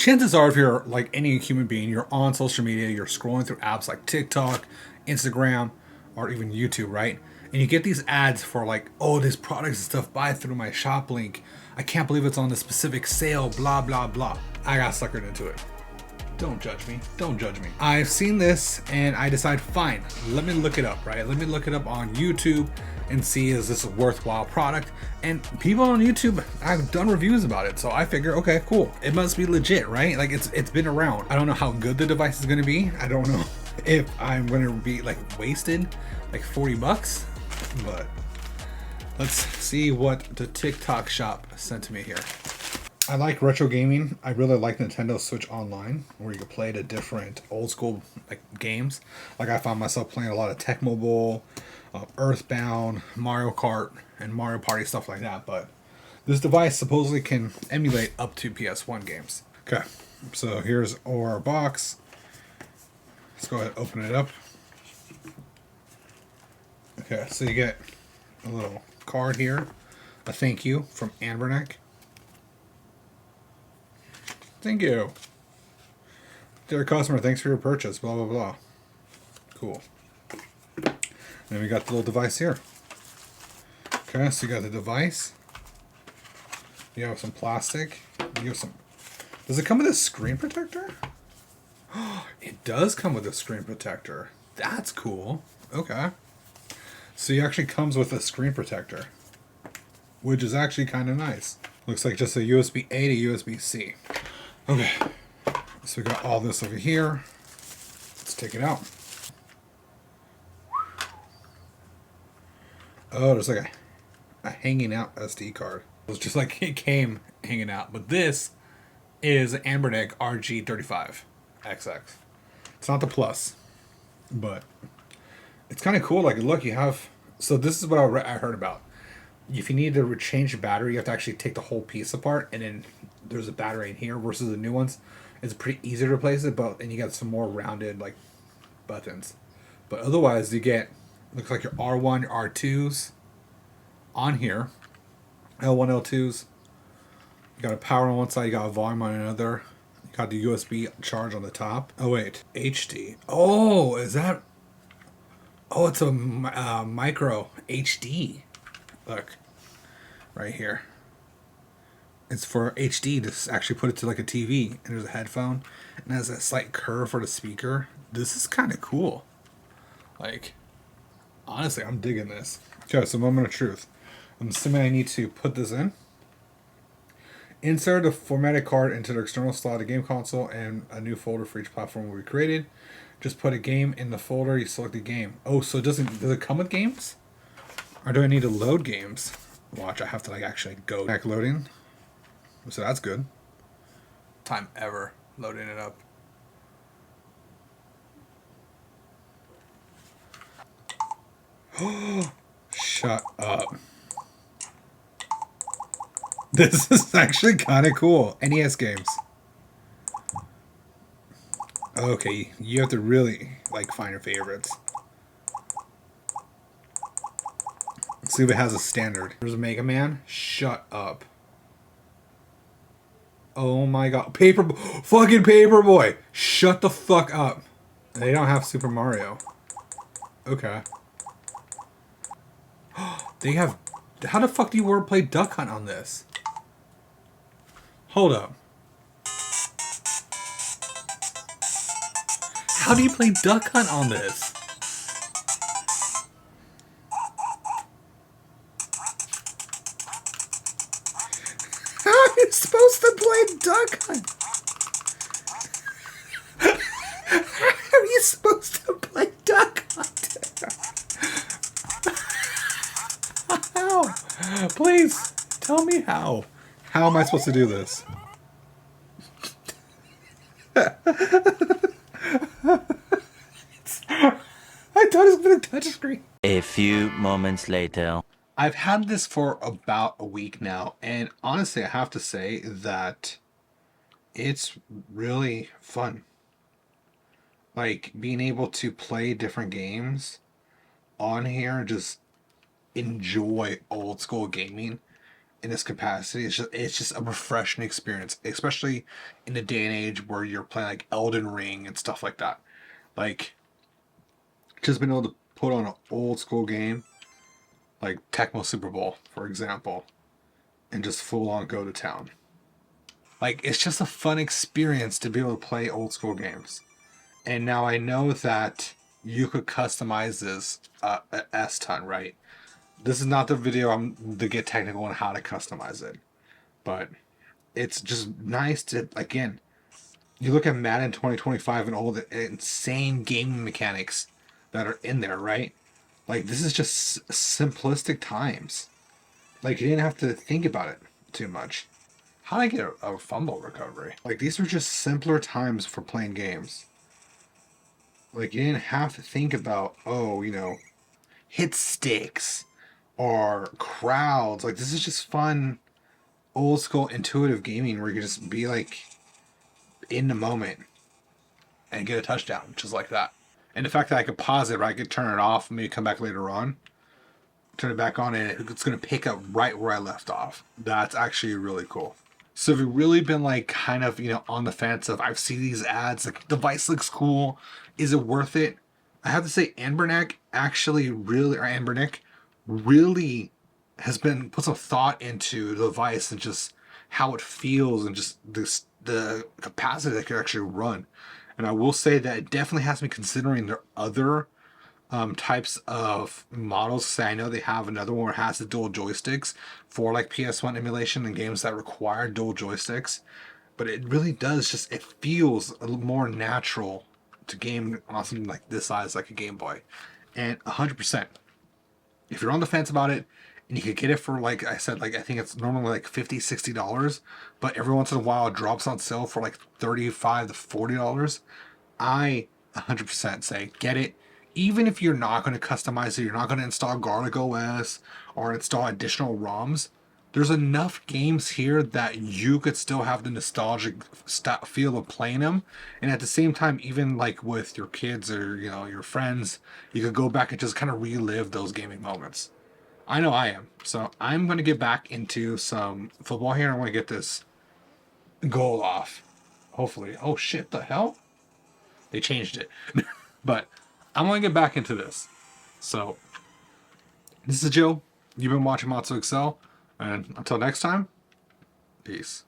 chances are, if you're like any human being, you're on social media, you're scrolling through apps like TikTok, Instagram, or even YouTube, right? And you get these ads for like, oh, this products and stuff, buy through my shop link. I can't believe it's on this specific sale, blah, blah, blah. I got suckered into it. Don't judge me. Don't judge me. I've seen this and I decide, fine, let me look it up, right? Let me look it up on YouTube and see, is this a worthwhile product? And people on YouTube have done reviews about it. So I figure, okay, cool. It must be legit, right? Like it's been around. I don't know how good the device is going to be. I don't know if I'm going to be like wasted like 40 bucks, but let's see what the TikTok shop sent to me here. I like retro gaming. I really like Nintendo Switch Online, where you can play the different old school like games. Like I found myself playing a lot of Tecmo Bowl, Earthbound, Mario Kart, and Mario Party, stuff like that. But this device supposedly can emulate up to PS1 games. Okay, so here's our box. Let's go ahead and open it up. Okay, so you get a little card here, a thank you from Anbernic. Thank you. Dear customer, thanks for your purchase, blah, blah, blah. Cool. Then we got the little device here. Okay, so you got the device. You have some plastic. You have some... Does it come with a screen protector? It does come with a screen protector. That's cool. Okay. So it actually comes with a screen protector, which is actually kind of nice. Looks like just a USB-A to USB-C. Okay, so we got all this over here. Let's take it out. Oh, there's like a hanging out SD card. It was just like it came hanging out. But this is Anbernic RG35XX. It's not the Plus, but it's kind of cool. Like, look, you have... So this is what I heard about. If you need to change the battery, you have to actually take the whole piece apart, and then there's a battery in here versus the new ones. It's pretty easy to replace it, and you got some more rounded like buttons. But otherwise, you get, looks like your R1, your R2s on here, L1, L2s. You got a power on one side, you got a volume on another. You got the USB charge on the top. Oh wait, HD. Oh, is that? Oh, it's a micro HD. Look, right here. It's for HD to actually put it to like a TV. And there's a headphone. And it has a slight curve for the speaker. This is kind of cool. Like, honestly, I'm digging this. Okay, so moment of truth. I'm assuming I need to put this in. Insert the formatted card into the external slot of the game console, and a new folder for each platform will be created. Just put a game in the folder, you select the game. Oh, so does it come with games? Or do I need to load games? Watch, I have to like actually go back loading. So that's good. Time ever loading it up. Shut up. This is actually kind of cool. NES games. Okay, you have to really like find your favorites. Let's see if it has a standard. There's a Mega Man. Shut up. Oh my god. Fucking Paperboy. Shut the fuck up. They don't have Super Mario. Okay. They have... How the fuck do you play Duck Hunt on this? Hold up. How do you play Duck Hunt on this? How are you supposed to play Duck Hunt? How are you supposed to play Duck Hunt? How? Please, tell me how. How am I supposed to do this? I thought it was going to touch screen. A few moments later. I've had this for about a week now, and honestly, I have to say that it's really fun. Like, being able to play different games on here, just enjoy old school gaming. in this capacity. It's just a refreshing experience, especially in the day and age where you're playing like Elden Ring and stuff like that. Like, just being able to put on an old school game like Tecmo Super Bowl, for example, and just full on go to town. Like, it's just a fun experience to be able to play old school games. And now I know that you could customize this a S ton, right? This is not the video I'm to get technical on how to customize it, but it's just nice to, again, you look at Madden 2025 and all the insane gaming mechanics that are in there, right? Like, this is just simplistic times. Like, you didn't have to think about it too much. How did I get a fumble recovery? Like, these were just simpler times for playing games. Like, you didn't have to think about, oh, hit sticks or crowds. Like, this is just fun, old school, intuitive gaming where you can just be like in the moment and get a touchdown, just like that. And the fact that I could pause it, right? I could turn it off, maybe come back later on, turn it back on, and it's going to pick up right where I left off. That's actually really cool. So if you've really been like kind of, on the fence of I've seen these ads, like the device looks cool, is it worth it? I have to say Anbernic really has been put some thought into the device and just how it feels and just the capacity that it can actually run. And I will say that it definitely has me considering their other types of models. Say I know they have another one where it has the dual joysticks for like PS1 emulation and games that require dual joysticks, but it really does it feels a little more natural to game on something like this size, like a Game Boy. And 100%, if you're on the fence about it and you could get it for, like I said, like I think it's normally like $50-$60, but every once in a while it drops on sale for like $35 to $40, I 100% say get it. Even if you're not going to customize it, you're not going to install Garlic OS or install additional ROMs, there's enough games here that you could still have the nostalgic feel of playing them. And at the same time, even like with your kids or, your friends, you could go back and just kind of relive those gaming moments. I know I am. So I'm going to get back into some football here. I want to get this goal off. Hopefully. Oh shit, the hell? They changed it. But I'm going to get back into this. So, this is Joe. You've been watching Matsu Excel. And until next time, peace.